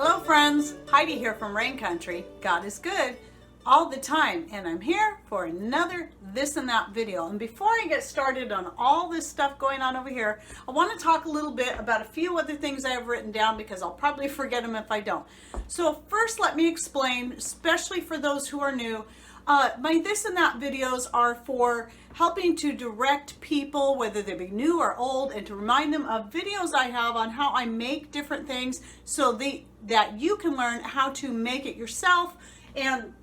Hello friends, Heidi here from Rain Country. God is good all the time, and I'm here for another this and that video. And before I get started on all this stuff going on over here, I want to talk a little bit about a few other things I have written down because I'll probably forget them if I don't. So first, let me explain, especially for those who are new, my this and that videos are for helping to direct people, whether they be new or old, and to remind them of videos I have on how I make different things so that you can learn how to make it yourself and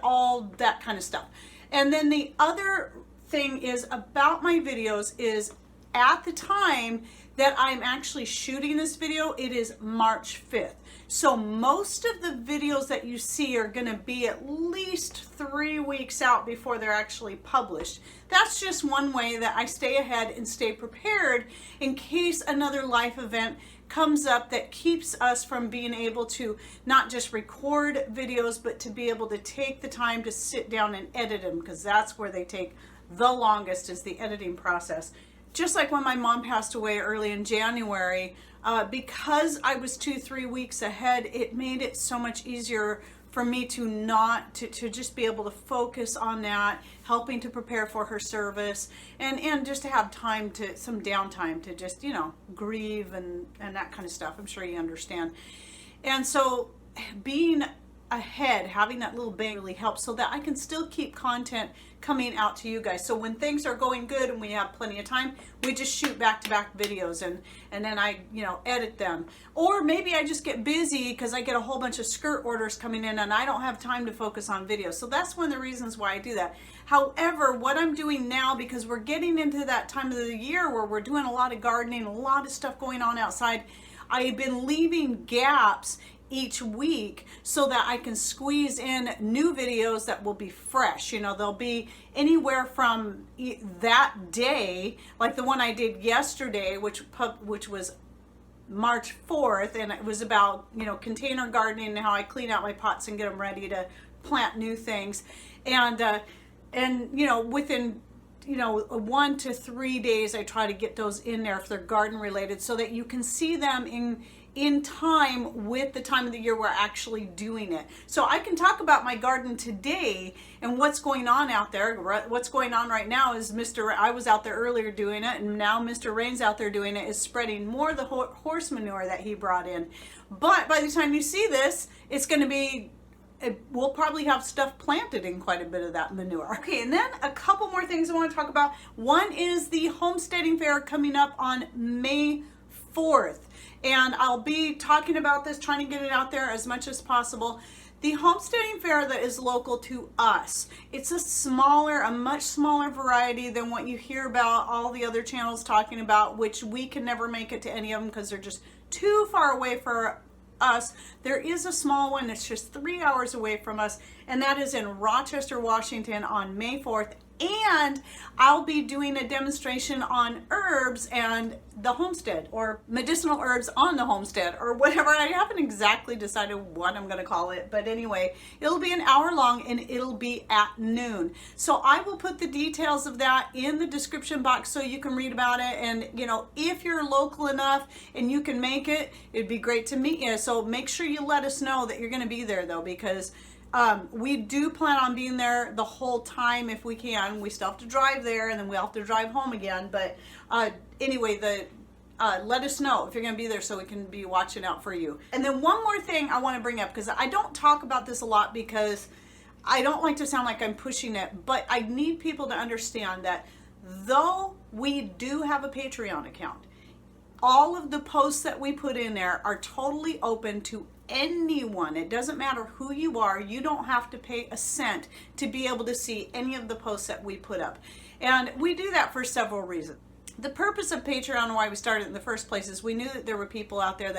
all that kind of stuff. And then the other thing is about my videos is at the time that I'm actually shooting this video, it is March 5th. So most of the videos that you see are going to be at least 3 weeks out before they're actually published. That's just one way that I stay ahead and stay prepared in case another life event comes up that keeps us from being able to not just record videos, but to be able to take the time to sit down and edit them, because that's where they take the longest, is the editing process. Just like when my mom passed away early in January, because I was 2-3 weeks ahead, it made it so much easier for me to just be able to focus on that, helping to prepare for her service, and just to have time to, some downtime to just, you know, grieve and that kind of stuff. I'm sure you understand. And so being ahead, having that little bang really helps so that I can still keep content coming out to you guys. So when things are going good and we have plenty of time, we just shoot back-to-back videos and then I, you know, edit them. Or maybe I just get busy because I get a whole bunch of skirt orders coming in and I don't have time to focus on videos. So that's one of the reasons why I do that. However, what I'm doing now, because we're getting into that time of the year where we're doing a lot of gardening, a lot of stuff going on outside, I've been leaving gaps each week so that I can squeeze in new videos that will be fresh. You know, they'll be anywhere from that day, like the one I did yesterday, which was March 4th, and it was about, you know, container gardening and how I clean out my pots and get them ready to plant new things. And you know, within 1 to 3 days, I try to get those in there if they're garden related, so that you can see them in time with the time of the year we're actually doing it. So I can talk about my garden today and what's going on out there. What's going on right now is I was out there earlier doing it, and now Mr. Rain's out there doing it, is spreading more of the horse manure that he brought in. But by the time you see this, it's going to be, we'll probably have stuff planted in quite a bit of that manure. Okay, and then a couple more things I want to talk about. One is the Homesteading Fair coming up on May 4th. And I'll be talking about this, trying to get it out there as much as possible. The Homesteading Fair that is local to us, it's a much smaller variety than what you hear about all the other channels talking about, which we can never make it to any of them because they're just too far away for us. There is a small one that's just 3 hours away from us, and that is in Rochester, Washington on May 4th. And I'll be doing a demonstration on herbs and the homestead, or medicinal herbs on the homestead, or whatever. I haven't exactly decided what I'm going to call it, but anyway, it'll be an hour long and it'll be at noon. So I will put the details of that in the description box so you can read about it. And, you know, if you're local enough and you can make it, it'd be great to meet you. So make sure you let us know that you're going to be there, though, because we do plan on being there the whole time if we can. We still have to drive there, and then we'll have to drive home again. But anyway, let us know if you're going to be there so we can be watching out for you. And then one more thing I want to bring up, because I don't talk about this a lot because I don't like to sound like I'm pushing it, but I need people to understand that though we do have a Patreon account, all of the posts that we put in there are totally open to anyone. It doesn't matter who you are. You don't have to pay a cent to be able to see any of the posts that we put up. And we do that for several reasons. The purpose of Patreon and why we started in the first place is we knew that there were people out there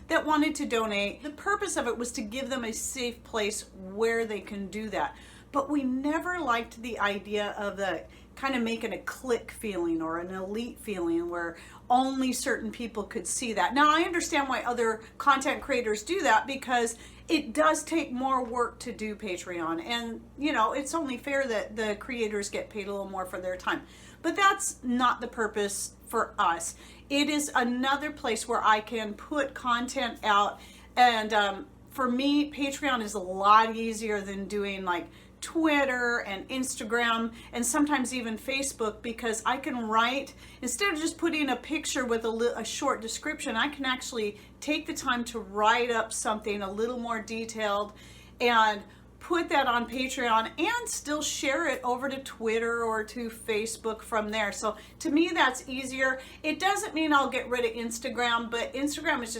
that wanted to donate. The purpose of it was to give them a safe place where they can do that. But we never liked the idea of the kind of making a clique feeling or an elite feeling where only certain people could see that. Now, I understand why other content creators do that, because it does take more work to do Patreon, and you know, it's only fair that the creators get paid a little more for their time. But that's not the purpose for us. It is another place where I can put content out And for me, Patreon is a lot easier than doing like Twitter and Instagram and sometimes even Facebook, because I can write, instead of just putting a picture with a short description, I can actually take the time to write up something a little more detailed and put that on Patreon and still share it over to Twitter or to Facebook from there. So to me, that's easier. It doesn't mean I'll get rid of Instagram, but Instagram is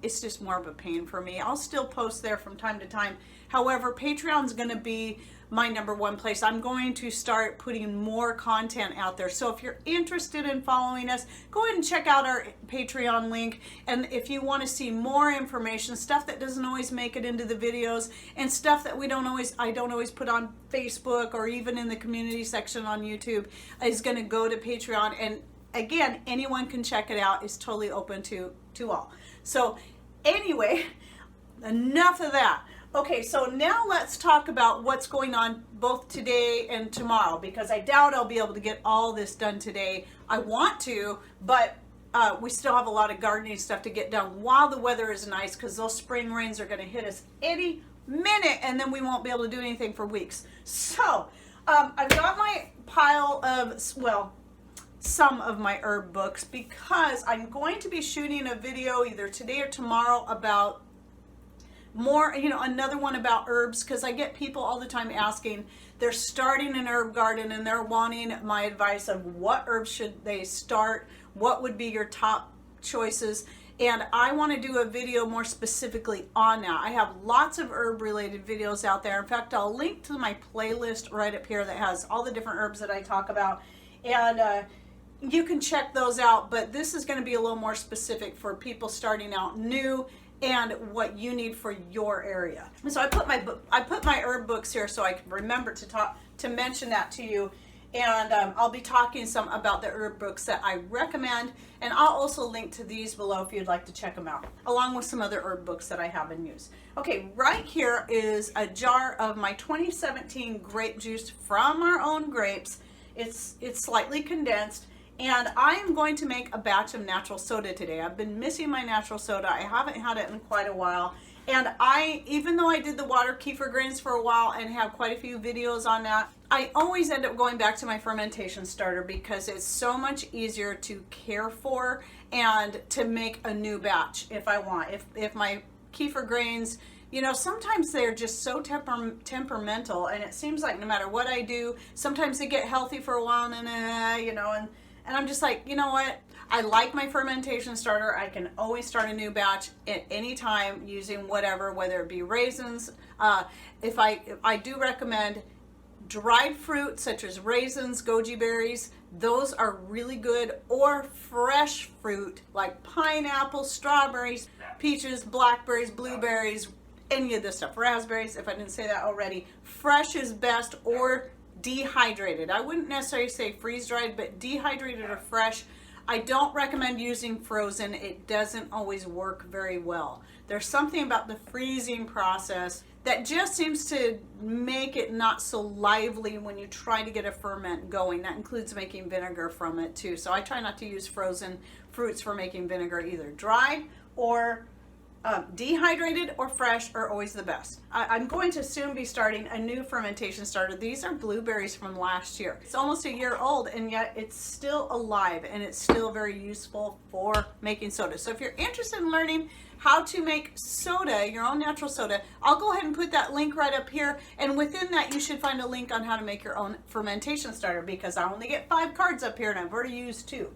it's just more of a pain for me. I'll still post there from time to time. However, Patreon's going to be my number one place. I'm going to start putting more content out there. So if you're interested in following us, go ahead and check out our Patreon link. And if you want to see more information, stuff that doesn't always make it into the videos and stuff that I don't always put on Facebook or even in the community section on YouTube, is going to go to Patreon. And again, anyone can check it out. It's totally open to all. So anyway, enough of that. Okay, so now let's talk about what's going on both today and tomorrow, because I doubt I'll be able to get all this done today. I want to, but we still have a lot of gardening stuff to get done while the weather is nice, because those spring rains are going to hit us any minute, and then we won't be able to do anything for weeks. So I've got my pile of, well, some of my herb books, because I'm going to be shooting a video either today or tomorrow about more, another one about herbs, because I get people all the time asking, they're starting an herb garden and they're wanting my advice of what herbs should they start, what would be your top choices, and I want to do a video more specifically on that. I have lots of herb related videos out there. In fact, I'll link to my playlist right up here that has all the different herbs that I talk about, and you can check those out, but this is going to be a little more specific for people starting out new and what you need for your area. So I put my herb books here so I can remember to mention that to you, and I'll be talking some about the herb books that I recommend, and I'll also link to these below if you'd like to check them out, along with some other herb books that I have in use. Okay, right here is a jar of my 2017 grape juice from our own grapes. It's slightly condensed, and I am going to make a batch of natural soda today. I've been missing my natural soda. I haven't had it in quite a while. And even though I did the water kefir grains for a while and have quite a few videos on that, I always end up going back to my fermentation starter, because it's so much easier to care for and to make a new batch if I want. If my kefir grains, sometimes they're just so temperamental, and it seems like no matter what I do, sometimes they get healthy for a while, and and I'm just like, you know what? I like my fermentation starter. I can always start a new batch at any time using whatever, whether it be raisins. If I do recommend dried fruit such as raisins, goji berries. Those are really good, or fresh fruit like pineapples, strawberries, peaches, blackberries, blueberries, any of this stuff. Raspberries, if I didn't say that already. Fresh is best, or dehydrated. I wouldn't necessarily say freeze-dried, but dehydrated or fresh. I don't recommend using frozen. It doesn't always work very well. There's something about the freezing process that just seems to make it not so lively when you try to get a ferment going. That includes making vinegar from it too. So I try not to use frozen fruits for making vinegar either. Dried or dehydrated or fresh are always the best. I'm going to soon be starting a new fermentation starter. These are blueberries from last year. It's almost a year old, and yet it's still alive, and it's still very useful for making soda. So if you're interested in learning how to make soda, your own natural soda, I'll go ahead and put that link right up here, and within that you should find a link on how to make your own fermentation starter, because I only get 5 cards up here and I've already used 2.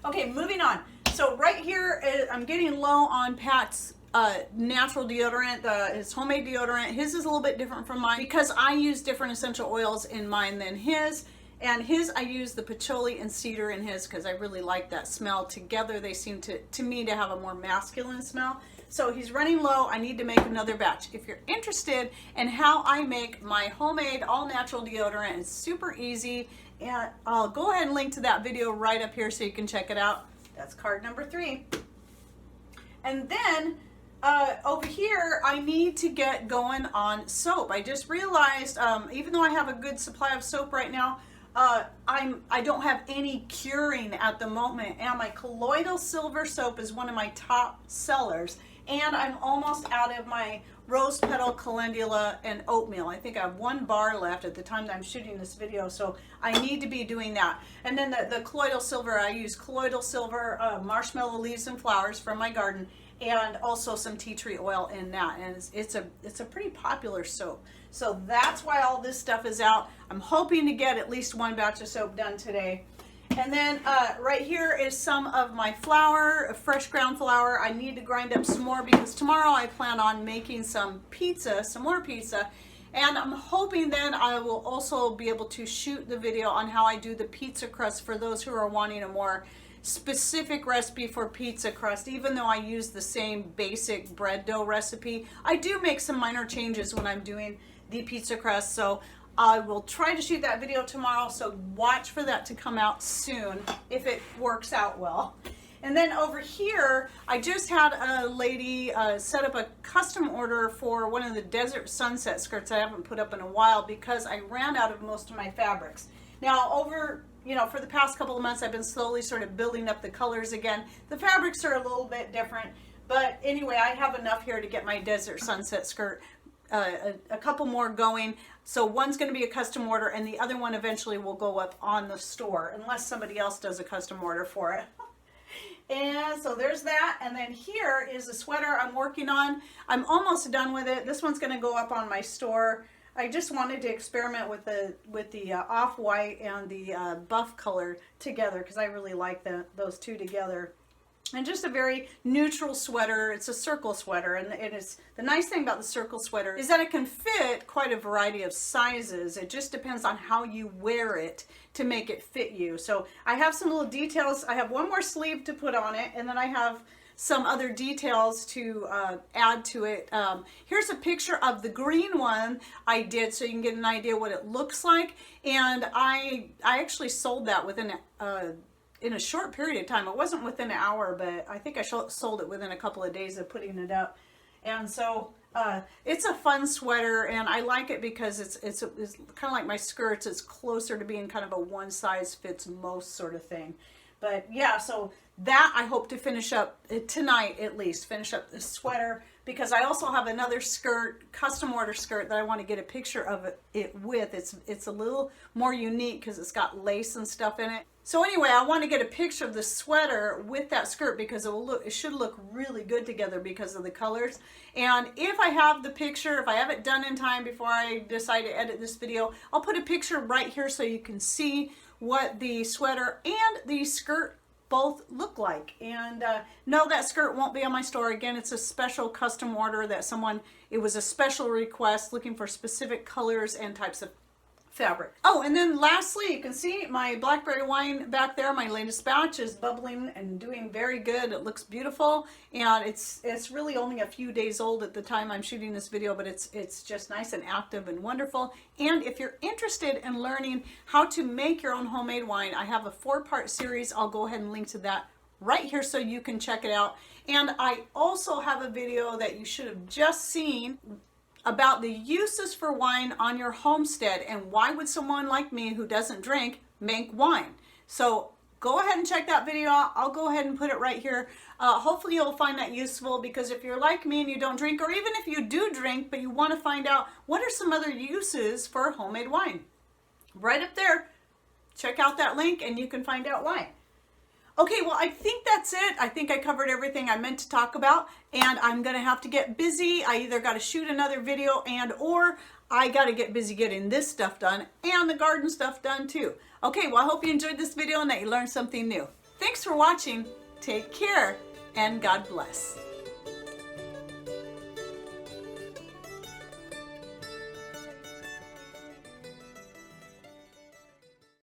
Okay, moving on. So right here, I'm getting low on Pat's natural deodorant, his homemade deodorant. His is a little bit different from mine because I use different essential oils in mine than his. And his, I use the patchouli and cedar in his because I really like that smell. Together, they seem to me to have a more masculine smell. So he's running low. I need to make another batch. If you're interested in how I make my homemade all-natural deodorant, it's super easy. And I'll go ahead and link to that video right up here so you can check it out. That's card number 3. And then over here, I need to get going on soap. I just realized, even though I have a good supply of soap right now, I don't have any curing at the moment. And my colloidal silver soap is one of my top sellers. And I'm almost out of my rose petal, calendula, and oatmeal. I think I have 1 bar left at the time that I'm shooting this video, so I need to be doing that. And then the colloidal silver, I use colloidal silver, marshmallow leaves and flowers from my garden, and also some tea tree oil in that. And it's a pretty popular soap. So that's why all this stuff is out. I'm hoping to get at least 1 batch of soap done today. And then right here is some of my flour, fresh ground flour. I need to grind up some more because tomorrow I plan on making some pizza, some more pizza. And I'm hoping then I will also be able to shoot the video on how I do the pizza crust for those who are wanting a more specific recipe for pizza crust. Even though I use the same basic bread dough recipe, I do make some minor changes when I'm doing the pizza crust. So I will try to shoot that video tomorrow, so watch for that to come out soon if it works out well. And then over here, I just had a lady set up a custom order for one of the desert sunset skirts I haven't put up in a while because I ran out of most of my fabrics. Now over, for the past couple of months, I've been slowly sort of building up the colors again. The fabrics are a little bit different, but anyway, I have enough here to get my desert sunset skirt a couple more going. So one's going to be a custom order and the other one eventually will go up on the store unless somebody else does a custom order for it. And so there's that. And then here is a sweater I'm working on. I'm almost done with it. This one's going to go up on my store. I just wanted to experiment with the off-white and the buff color together because I really like those two together. And just a very neutral sweater. It's a circle sweater, and it's the nice thing about the circle sweater is that it can fit quite a variety of sizes. It just depends on how you wear it to make it fit you. So I have some little details. I have 1 more sleeve to put on it, and then I have some other details to add to it. Here's a picture of the green one I did so you can get an idea what it looks like. And I actually sold that within in a short period of time. It wasn't within an hour, but I think I sold it within a couple of days of putting it up. And so it's a fun sweater, and I like it because it's kind of like my skirts. It's closer to being kind of a one size fits most sort of thing. But yeah, so that I hope to finish up tonight, at least finish up the sweater, because I also have another skirt, custom order skirt, that I want to get a picture of it with. It's a little more unique because it's got lace and stuff in it. So anyway, I want to get a picture of the sweater with that skirt because it should look really good together because of the colors. And if I have the picture, if I have it done in time before I decide to edit this video, I'll put a picture right here so you can see what the sweater and the skirt both look like. And no, that skirt won't be on my store. Again, it's a special custom order that it was a special request looking for specific colors and types of fabric. Oh, and then lastly, you can see my blackberry wine back there. My latest batch is bubbling and doing very good. It looks beautiful, and it's really only a few days old at the time I'm shooting this video, but it's just nice and active and wonderful. And if you're interested in learning how to make your own homemade wine, I have a 4-part series. I'll go ahead and link to that right here so you can check it out. And I also have a video that you should have just seen about the uses for wine on your homestead, and why would someone like me who doesn't drink make wine. So go ahead and check that video out. I'll go ahead and put it right here. Hopefully you'll find that useful, because if you're like me and you don't drink, or even if you do drink but you want to find out what are some other uses for homemade wine, right up there, check out that link and you can find out why. Okay, well, I think that's it. I think I covered everything I meant to talk about, and I'm going to have to get busy. I either got to shoot another video or I got to get busy getting this stuff done and the garden stuff done too. Okay, well, I hope you enjoyed this video and that you learned something new. Thanks for watching. Take care and God bless.